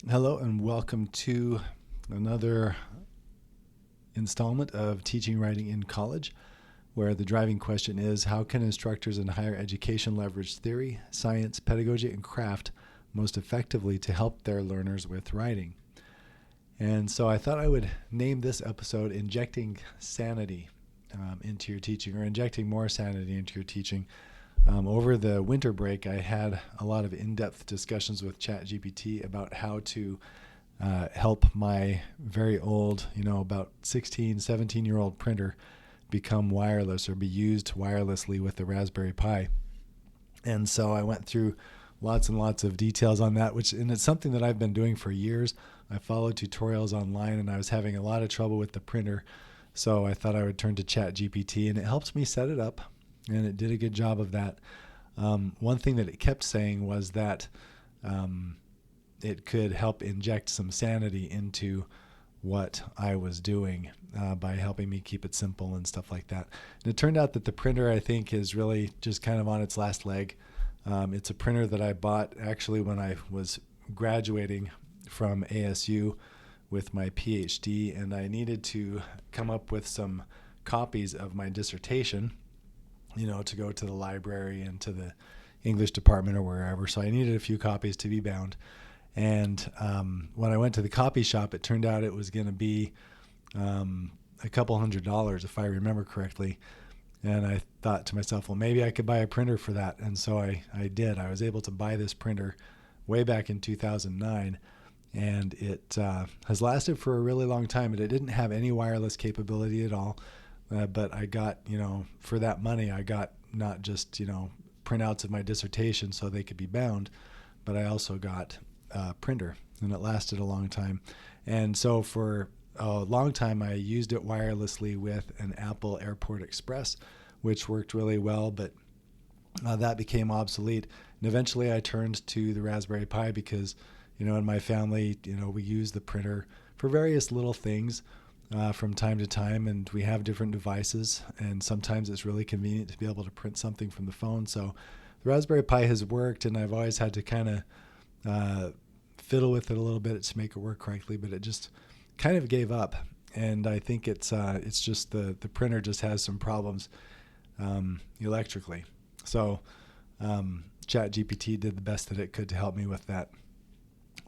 Hello and welcome to another installment of Teaching Writing in College, where the driving question is how can instructors in higher education leverage theory, science, pedagogy, and craft most effectively to help their learners with writing? And so I thought I would name this episode Injecting Sanity into Your Teaching, or Injecting More Sanity into Your Teaching. Over the winter break, I had a lot of in-depth discussions with ChatGPT about how to help my very old, about 16, 17-year-old printer become wireless or be used wirelessly with the Raspberry Pi. And so I went through lots and lots of details on that, and it's something that I've been doing for years. I followed tutorials online, and I was having a lot of trouble with the printer. So I thought I would turn to ChatGPT, and it helped me set it up, and it did a good job of that. One thing that it kept saying was that it could help inject some sanity into what I was doing by helping me keep it simple and stuff like that. And it turned out that the printer, I think, is really just kind of on its last leg. It's a printer that I bought actually when I was graduating from ASU with my PhD, and I needed to come up with some copies of my dissertation, to go to the library and to the English department or wherever. So I needed a few copies to be bound. And when I went to the copy shop, it turned out it was going to be a couple $100, if I remember correctly. And I thought to myself, well, maybe I could buy a printer for that. And so I did. I was able to buy this printer way back in 2009. And it has lasted for a really long time. And it didn't have any wireless capability at all. But I got, for that money, I got not just, printouts of my dissertation so they could be bound, but I also got a printer, and it lasted a long time. And so for a long time, I used it wirelessly with an Apple Airport Express, which worked really well, but that became obsolete. And eventually I turned to the Raspberry Pi because, in my family, we use the printer for various little things. From time to time, and we have different devices, and sometimes it's really convenient to be able to print something from the phone. So the Raspberry Pi has worked, and I've always had to kind of fiddle with it a little bit to make it work correctly, but it just kind of gave up. And I think it's just the printer just has some problems electrically. So ChatGPT did the best that it could to help me with that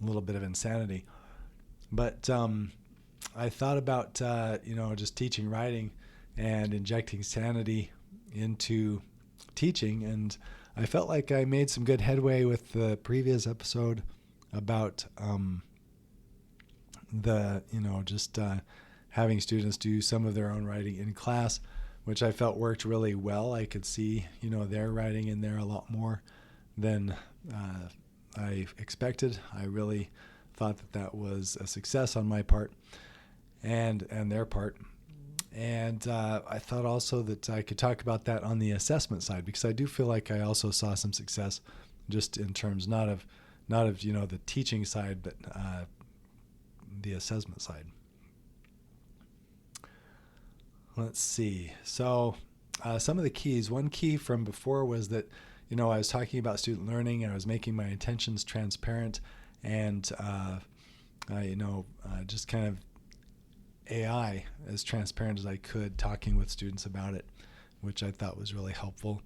little bit of insanity. But I thought about, just teaching writing and injecting sanity into teaching. And I felt like I made some good headway with the previous episode about having students do some of their own writing in class, which I felt worked really well. I could see, their writing in there a lot more than I expected. I really thought that was a success on my part and their part. And I thought also that I could talk about that on the assessment side, because I do feel like I also saw some success just in terms not of the teaching side, but the assessment side. Let's see. So some of the keys. One key from before was that I was talking about student learning, and I was making my intentions transparent, and just kind of AI as transparent as I could, talking with students about it, which I thought was really helpful.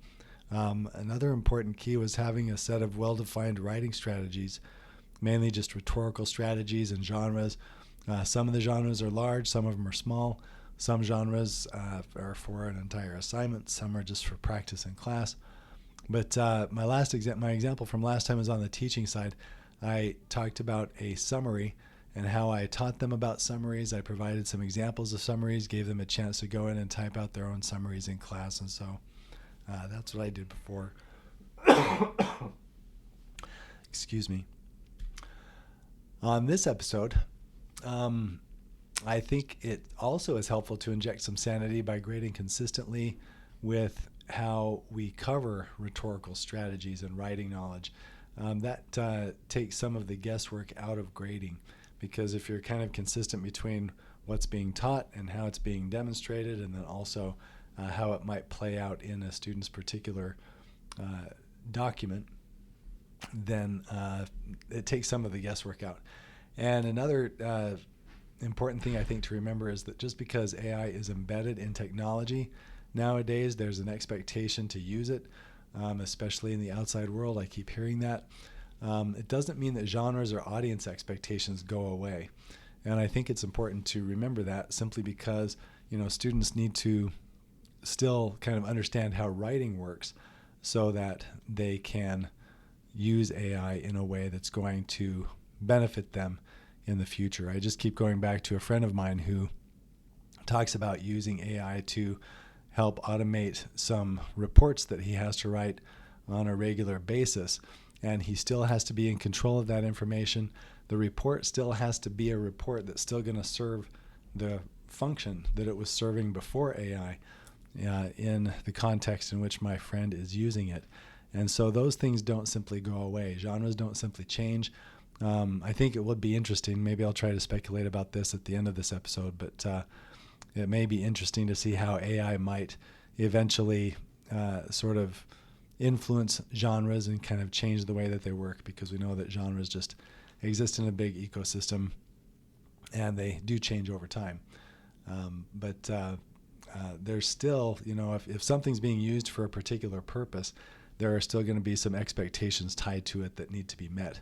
Another important key was having a set of well-defined writing strategies, mainly just rhetorical strategies and genres. Some of the genres are large, some of them are small. Some genres are for an entire assignment, some are just for practice in class. But my example from last time was on the teaching side. I talked about a summary and how I taught them about summaries. I provided some examples of summaries, gave them a chance to go in and type out their own summaries in class, and so that's what I did before. Excuse me. On this episode, I think it also is helpful to inject some sanity by grading consistently with how we cover rhetorical strategies and writing knowledge. That takes some of the guesswork out of grading, because if you're kind of consistent between what's being taught and how it's being demonstrated, and then also how it might play out in a student's particular document, then it takes some of the guesswork out. And another important thing I think to remember is that just because AI is embedded in technology nowadays, there's an expectation to use it, especially in the outside world. I keep hearing that. It doesn't mean that genres or audience expectations go away. And I think it's important to remember that, simply because, students need to still kind of understand how writing works so that they can use AI in a way that's going to benefit them in the future. I just keep going back to a friend of mine who talks about using AI to help automate some reports that he has to write on a regular basis. And he still has to be in control of that information. The report still has to be a report that's still going to serve the function that it was serving before AI in the context in which my friend is using it. And so those things don't simply go away. Genres don't simply change. I think it would be interesting. Maybe I'll try to speculate about this at the end of this episode, but it may be interesting to see how AI might eventually sort of influence genres and kind of change the way that they work, because we know that genres just exist in a big ecosystem and they do change over time. But there's still, if something's being used for a particular purpose, there are still going to be some expectations tied to it that need to be met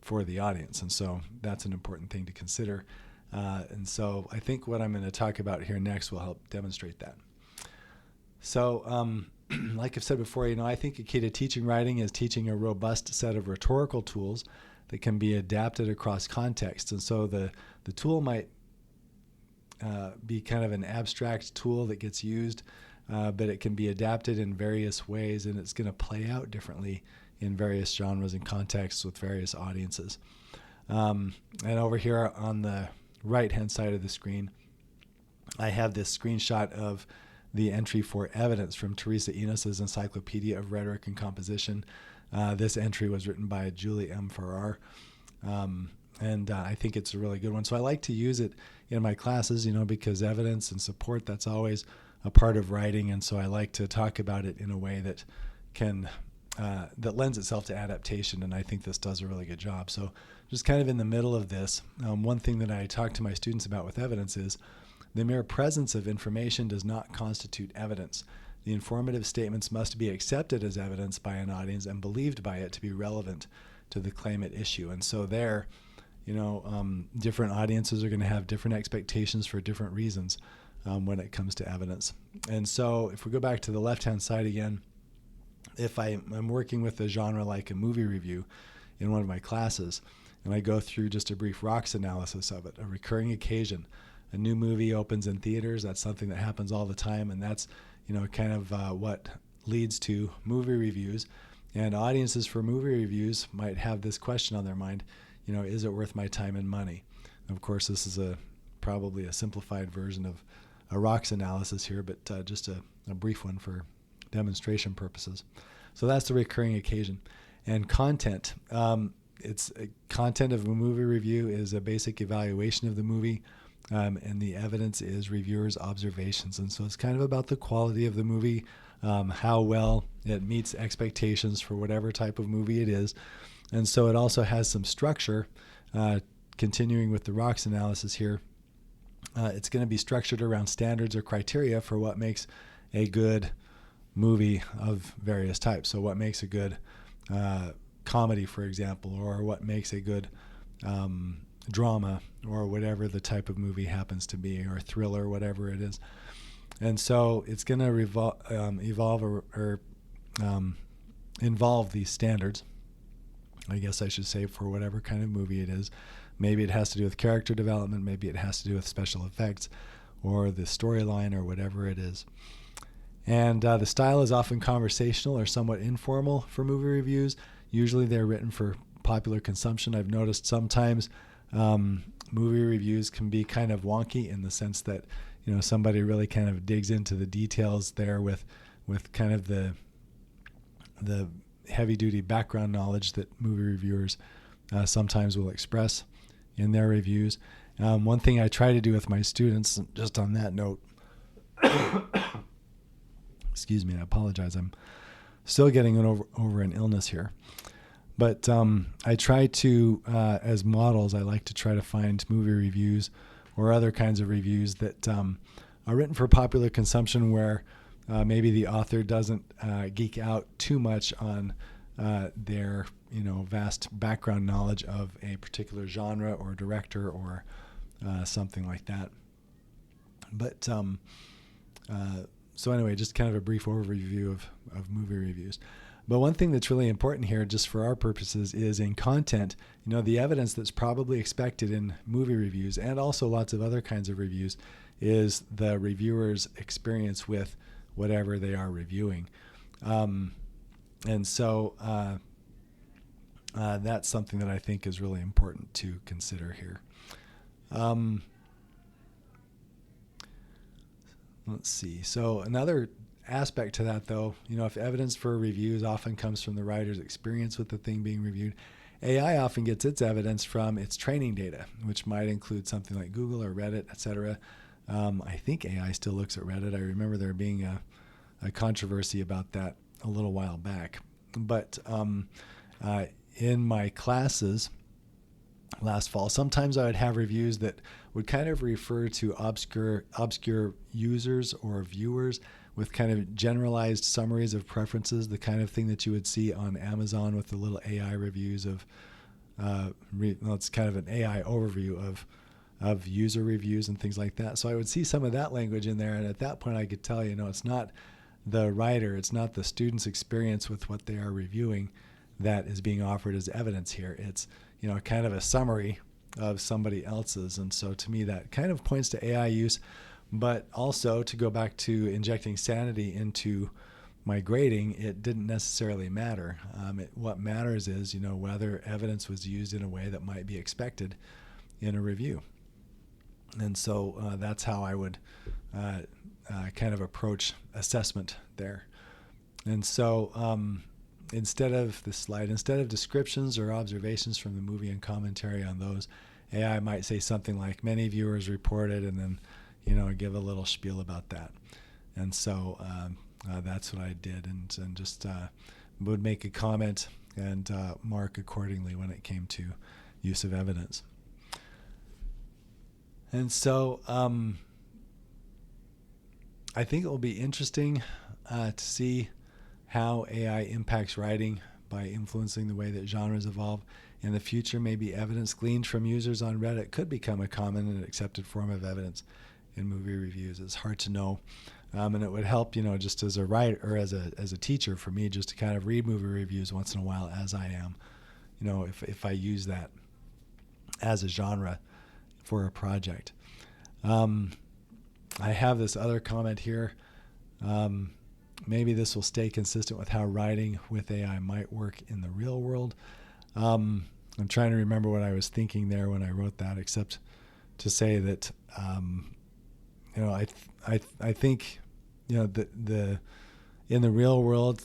for the audience. And so that's an important thing to consider. And so I think what I'm going to talk about here next will help demonstrate that. So like I've said before, I think a key to teaching writing is teaching a robust set of rhetorical tools that can be adapted across contexts. And so the tool might be kind of an abstract tool that gets used, but it can be adapted in various ways, and it's going to play out differently in various genres and contexts with various audiences. And over here on the right-hand side of the screen, I have this screenshot of the entry for evidence from Teresa Enos's Encyclopedia of Rhetoric and Composition. This entry was written by Julie M. Farrar, and I think it's a really good one. So I like to use it in my classes, because evidence and support, that's always a part of writing, and so I like to talk about it in a way that can that lends itself to adaptation, and I think this does a really good job. So just kind of in the middle of this, one thing that I talk to my students about with evidence is the mere presence of information does not constitute evidence. The informative statements must be accepted as evidence by an audience and believed by it to be relevant to the claim at issue. And so there, different audiences are going to have different expectations for different reasons when it comes to evidence. And so if we go back to the left-hand side again, if I'm working with a genre like a movie review in one of my classes, and I go through just a brief rocks analysis of it, a recurring occasion, a new movie opens in theaters, that's something that happens all the time, and that's kind of what leads to movie reviews. And audiences for movie reviews might have this question on their mind, is it worth my time and money? And of course, this is probably a simplified version of a rocks analysis here, but just a brief one for demonstration purposes. So that's the recurring occasion. And content. Content of a movie review is a basic evaluation of the movie, and the evidence is reviewers' observations. And so it's kind of about the quality of the movie, how well it meets expectations for whatever type of movie it is. And so it also has some structure. Continuing with the rocks analysis here, it's going to be structured around standards or criteria for what makes a good movie of various types. So what makes a good comedy, for example, or what makes a good drama, or whatever the type of movie happens to be, or thriller, whatever it is. And so it's going to involve these standards, I guess I should say, for whatever kind of movie it is. Maybe it has to do with character development, maybe it has to do with special effects, or the storyline, or whatever it is. And the style is often conversational or somewhat informal for movie reviews. Usually they're written for popular consumption. I've noticed sometimes movie reviews can be kind of wonky in the sense that somebody really kind of digs into the details there with kind of the heavy-duty background knowledge that movie reviewers sometimes will express in their reviews. One thing I try to do with my students, just on that note, excuse me, I apologize, I'm still getting over an illness here. But I try to, as models, I like to try to find movie reviews or other kinds of reviews that are written for popular consumption, where maybe the author doesn't geek out too much on their vast background knowledge of a particular genre or director or something like that. But so anyway, just kind of a brief overview of movie reviews. But one thing that's really important here, just for our purposes, is in content, the evidence that's probably expected in movie reviews and also lots of other kinds of reviews is the reviewer's experience with whatever they are reviewing. And so that's something that I think is really important to consider here. Let's see. So another aspect to that, though, if evidence for reviews often comes from the writer's experience with the thing being reviewed, AI often gets its evidence from its training data, which might include something like Google or Reddit, etc. I think AI still looks at Reddit. I remember there being a controversy about that a little while back. But in my classes last fall, sometimes I would have reviews that would kind of refer to obscure users or viewers with kind of generalized summaries of preferences, the kind of thing that you would see on Amazon with the little AI reviews of, it's kind of an AI overview of user reviews and things like that. So I would see some of that language in there, and at that point I could tell, it's not the writer, it's not the student's experience with what they are reviewing that is being offered as evidence here. It's, kind of a summary of somebody else's. And so to me, that kind of points to AI use. But also, to go back to injecting sanity into my grading, it didn't necessarily matter. What matters is, whether evidence was used in a way that might be expected in a review. And so that's how I would kind of approach assessment there. And so instead of descriptions or observations from the movie and commentary on those, AI might say something like, many viewers reported, and then give a little spiel about that. And so that's what I did, and just would make a comment and mark accordingly when it came to use of evidence. And so I think it will be interesting to see how AI impacts writing by influencing the way that genres evolve. In the future, maybe evidence gleaned from users on Reddit could become a common and accepted form of evidence in movie reviews. It's hard to know, and it would help, just as a writer or as a teacher, for me just to kind of read movie reviews once in a while as I am, if I use that as a genre for a project. I have this other comment here. Maybe this will stay consistent with how writing with AI might work in the real world. I'm trying to remember what I was thinking there when I wrote that, except to say that I think the in the real world,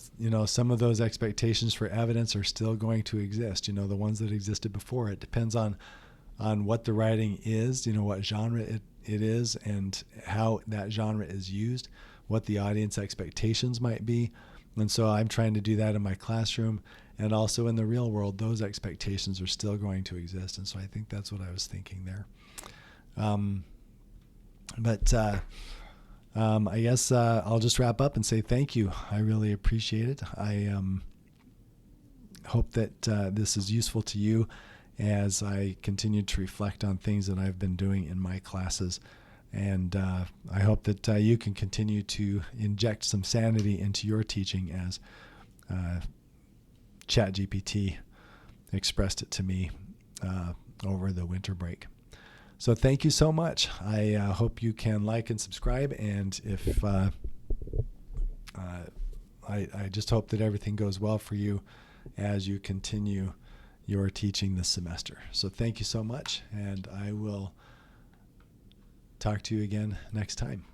some of those expectations for evidence are still going to exist. The ones that existed before. It depends on what the writing is, what genre it is, and how that genre is used, what the audience expectations might be. And so I'm trying to do that in my classroom, and also in the real world, those expectations are still going to exist. And so I think that's what I was thinking there. I guess I'll just wrap up and say thank you. I really appreciate it. I hope that this is useful to you as I continue to reflect on things that I've been doing in my classes. And I hope that you can continue to inject some sanity into your teaching as ChatGPT expressed it to me over the winter break. So thank you so much. I hope you can like and subscribe. And if I just hope that everything goes well for you as you continue your teaching this semester. So thank you so much, and I will talk to you again next time.